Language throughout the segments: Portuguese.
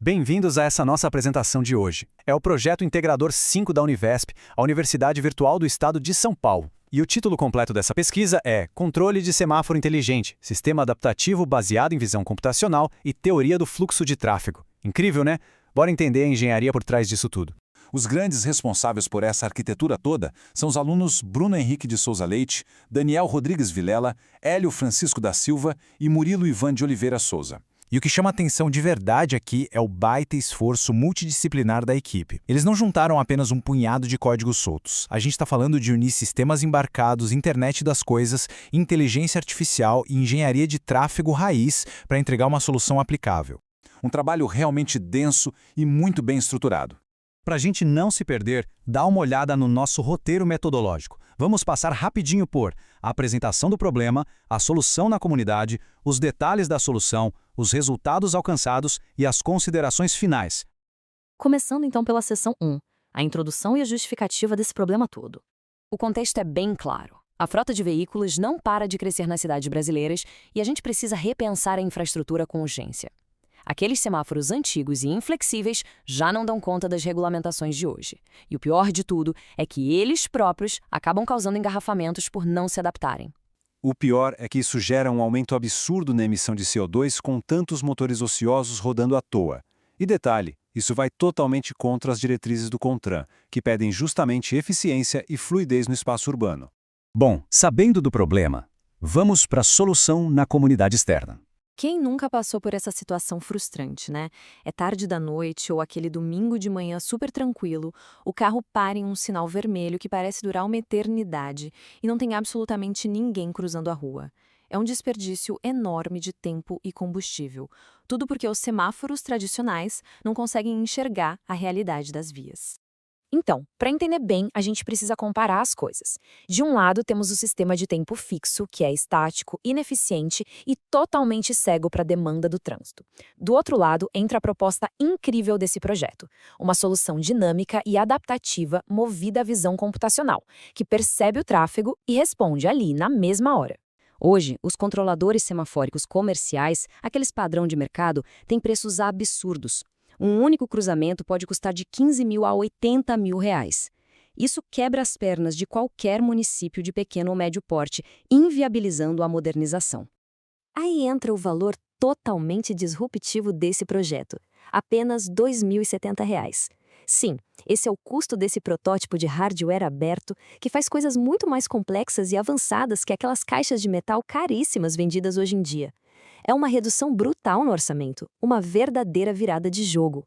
Bem-vindos a essa nossa apresentação de hoje. É o Projeto Integrador 5 da Univesp, a Universidade Virtual do Estado de São Paulo. E o título completo dessa pesquisa é Controle de Semáforo Inteligente, Sistema Adaptativo Baseado em Visão Computacional e Teoria do Fluxo de Tráfego. Incrível, né? Bora entender a engenharia por trás disso tudo. Os grandes responsáveis por essa arquitetura toda são os alunos Bruno Henrique de Souza Leite, Daniel Rodrigues Vilela, Hélio Francisco da Silva e Murilo Ivan de Oliveira Souza. E o que chama atenção de verdade aqui é o baita esforço multidisciplinar da equipe. Eles não juntaram apenas um punhado de códigos soltos. A gente está falando de unir sistemas embarcados, internet das coisas, inteligência artificial e engenharia de tráfego raiz para entregar uma solução aplicável. Um trabalho realmente denso e muito bem estruturado. Para a gente não se perder, dá uma olhada no nosso roteiro metodológico. Vamos passar rapidinho por a apresentação do problema, a solução na comunidade, os detalhes da solução, os resultados alcançados e as considerações finais. Começando então pela seção 1, a introdução e a justificativa desse problema todo. O contexto é bem claro. A frota de veículos não para de crescer nas cidades brasileiras e a gente precisa repensar a infraestrutura com urgência. Aqueles semáforos antigos e inflexíveis já não dão conta das regulamentações de hoje. E o pior de tudo é que eles próprios acabam causando engarrafamentos por não se adaptarem. O pior é que isso gera um aumento absurdo na emissão de CO2 com tantos motores ociosos rodando à toa. E detalhe, isso vai totalmente contra as diretrizes do CONTRAN, que pedem justamente eficiência e fluidez no espaço urbano. Bom, sabendo do problema, vamos para a solução na comunidade externa. Quem nunca passou por essa situação frustrante, né? É tarde da noite ou aquele domingo de manhã super tranquilo, o carro para em um sinal vermelho que parece durar uma eternidade e não tem absolutamente ninguém cruzando a rua. É um desperdício enorme de tempo e combustível. Tudo porque os semáforos tradicionais não conseguem enxergar a realidade das vias. Então, para entender bem, a gente precisa comparar as coisas. De um lado, temos o sistema de tempo fixo, que é estático, ineficiente e totalmente cego para a demanda do trânsito. Do outro lado, entra a proposta incrível desse projeto, uma solução dinâmica e adaptativa movida à visão computacional, que percebe o tráfego e responde ali, na mesma hora. Hoje, os controladores semafóricos comerciais, aqueles padrão de mercado, têm preços absurdos. Um único cruzamento pode custar de 15 mil a 80 mil reais. Isso quebra as pernas de qualquer município de pequeno ou médio porte, inviabilizando a modernização. Aí entra o valor totalmente disruptivo desse projeto, apenas R$ 2.070. Sim, esse é o custo desse protótipo de hardware aberto que faz coisas muito mais complexas e avançadas que aquelas caixas de metal caríssimas vendidas hoje em dia. É uma redução brutal no orçamento, uma verdadeira virada de jogo.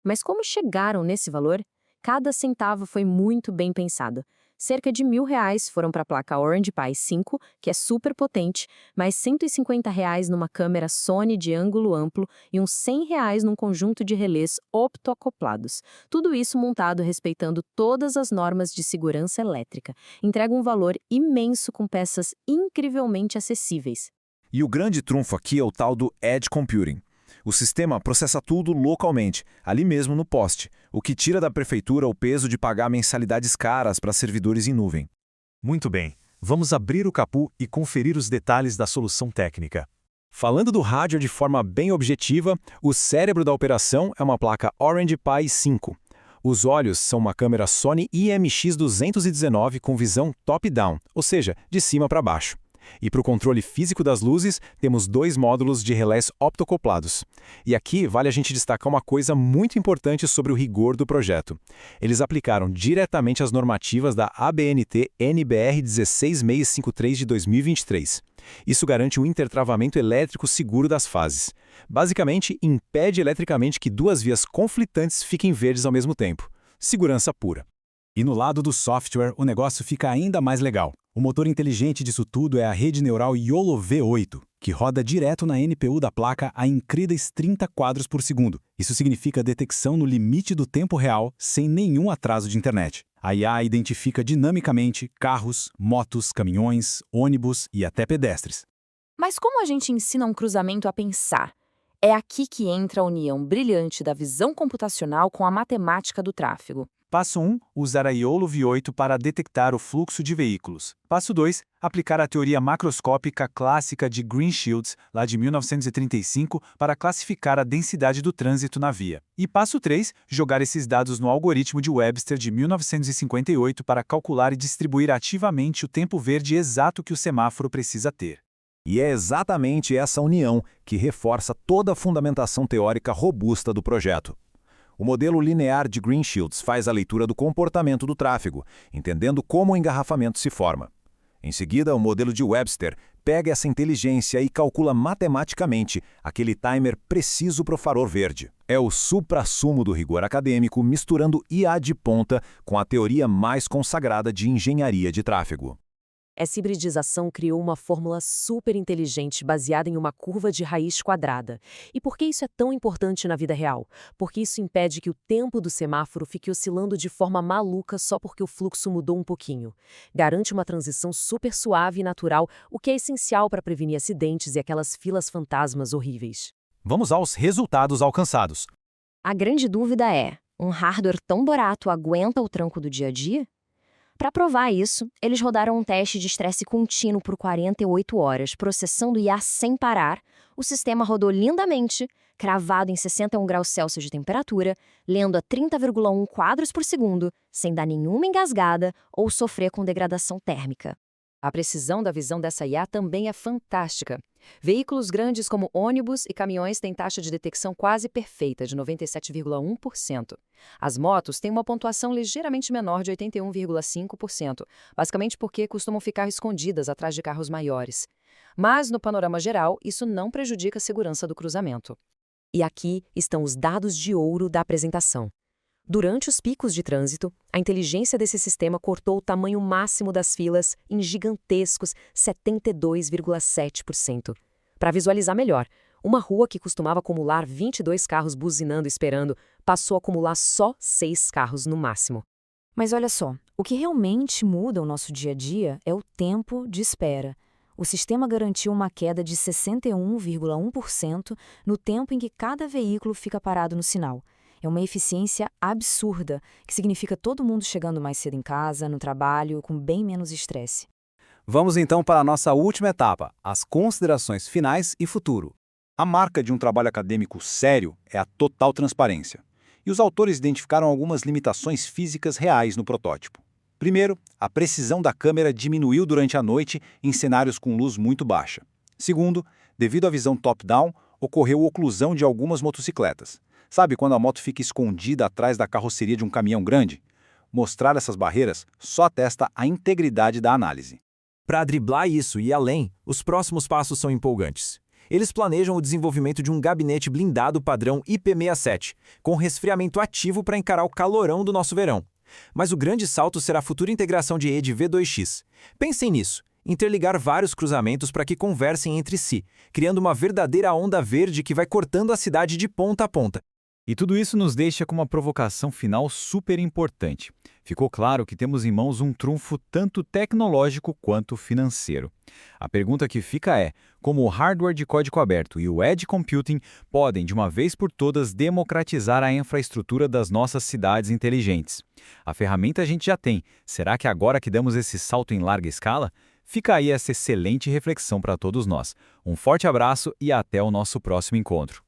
Mas como chegaram nesse valor? Cada centavo foi muito bem pensado. Cerca de R$ 1.000 foram para a placa Orange Pi 5, que é super potente, mais R$ 150 numa câmera Sony de ângulo amplo e uns R$ 100 num conjunto de relés optoacoplados. Tudo isso montado respeitando todas as normas de segurança elétrica. Entrega um valor imenso com peças incrivelmente acessíveis. E o grande trunfo aqui é o tal do Edge Computing. O sistema processa tudo localmente, ali mesmo no poste, o que tira da prefeitura o peso de pagar mensalidades caras para servidores em nuvem. Muito bem, vamos abrir o capô e conferir os detalhes da solução técnica. Falando do hardware de forma bem objetiva, o cérebro da operação é uma placa Orange Pi 5. Os olhos são uma câmera Sony IMX219 com visão top-down, ou seja, de cima para baixo. E para o controle físico das luzes, temos 2 módulos de relés optoacoplados. E aqui vale a gente destacar uma coisa muito importante sobre o rigor do projeto. Eles aplicaram diretamente as normativas da ABNT NBR 16653 de 2023. Isso garante um intertravamento elétrico seguro das fases. Basicamente, impede eletricamente que 2 vias conflitantes fiquem verdes ao mesmo tempo. Segurança pura. E no lado do software, o negócio fica ainda mais legal. O motor inteligente disso tudo é a rede neural YOLO V8, que roda direto na NPU da placa a incríveis 30 quadros por segundo. Isso significa detecção no limite do tempo real, sem nenhum atraso de internet. A IA identifica dinamicamente carros, motos, caminhões, ônibus e até pedestres. Mas como a gente ensina um cruzamento a pensar? É aqui que entra a união brilhante da visão computacional com a matemática do tráfego. Passo 1. Usar a YOLO V8 para detectar o fluxo de veículos. Passo 2. Aplicar a teoria macroscópica clássica de Green-Shields, lá de 1935, para classificar a densidade do trânsito na via. E passo 3. Jogar esses dados no algoritmo de Webster de 1958 para calcular e distribuir ativamente o tempo verde exato que o semáforo precisa ter. E é exatamente essa união que reforça toda a fundamentação teórica robusta do projeto. O modelo linear de Green-Shields faz a leitura do comportamento do tráfego, entendendo como o engarrafamento se forma. Em seguida, o modelo de Webster pega essa inteligência e calcula matematicamente aquele timer preciso para o farol verde. É o suprassumo do rigor acadêmico misturando IA de ponta com a teoria mais consagrada de engenharia de tráfego. Essa hibridização criou uma fórmula super inteligente baseada em uma curva de raiz quadrada. E por que isso é tão importante na vida real? Porque isso impede que o tempo do semáforo fique oscilando de forma maluca só porque o fluxo mudou um pouquinho. Garante uma transição super suave e natural, o que é essencial para prevenir acidentes e aquelas filas fantasmas horríveis. Vamos aos resultados alcançados. A grande dúvida é: um hardware tão barato aguenta o tranco do dia a dia? Para provar isso, eles rodaram um teste de estresse contínuo por 48 horas, processando IA sem parar. O sistema rodou lindamente, cravado em 61 graus Celsius de temperatura, lendo a 30,1 quadros por segundo, sem dar nenhuma engasgada ou sofrer com degradação térmica. A precisão da visão dessa IA também é fantástica. Veículos grandes como ônibus e caminhões têm taxa de detecção quase perfeita, de 97,1%. As motos têm uma pontuação ligeiramente menor, de 81,5%, basicamente porque costumam ficar escondidas atrás de carros maiores. Mas, no panorama geral, isso não prejudica a segurança do cruzamento. E aqui estão os dados de ouro da apresentação. Durante os picos de trânsito, a inteligência desse sistema cortou o tamanho máximo das filas em gigantescos 72,7%. Para visualizar melhor, uma rua que costumava acumular 22 carros buzinando e esperando, passou a acumular só 6 carros no máximo. Mas olha só, o que realmente muda o nosso dia a dia é o tempo de espera. O sistema garantiu uma queda de 61,1% no tempo em que cada veículo fica parado no sinal. É uma eficiência absurda, que significa todo mundo chegando mais cedo em casa, no trabalho, com bem menos estresse. Vamos então para a nossa última etapa, as considerações finais e futuro. A marca de um trabalho acadêmico sério é a total transparência. E os autores identificaram algumas limitações físicas reais no protótipo. Primeiro, a precisão da câmera diminuiu durante a noite em cenários com luz muito baixa. Segundo, devido à visão top-down, ocorreu oclusão de algumas motocicletas. Sabe quando a moto fica escondida atrás da carroceria de um caminhão grande? Mostrar essas barreiras só atesta a integridade da análise. Para driblar isso e ir além, os próximos passos são empolgantes. Eles planejam o desenvolvimento de um gabinete blindado padrão IP67, com resfriamento ativo para encarar o calorão do nosso verão. Mas o grande salto será a futura integração de rede V2X. Pensem nisso. Interligar vários cruzamentos para que conversem entre si, criando uma verdadeira onda verde que vai cortando a cidade de ponta a ponta. E tudo isso nos deixa com uma provocação final super importante. Ficou claro que temos em mãos um trunfo tanto tecnológico quanto financeiro. A pergunta que fica é, como o hardware de código aberto e o Edge Computing podem, de uma vez por todas, democratizar a infraestrutura das nossas cidades inteligentes? A ferramenta a gente já tem. Será que agora que damos esse salto em larga escala? Fica aí essa excelente reflexão para todos nós. Um forte abraço e até o nosso próximo encontro.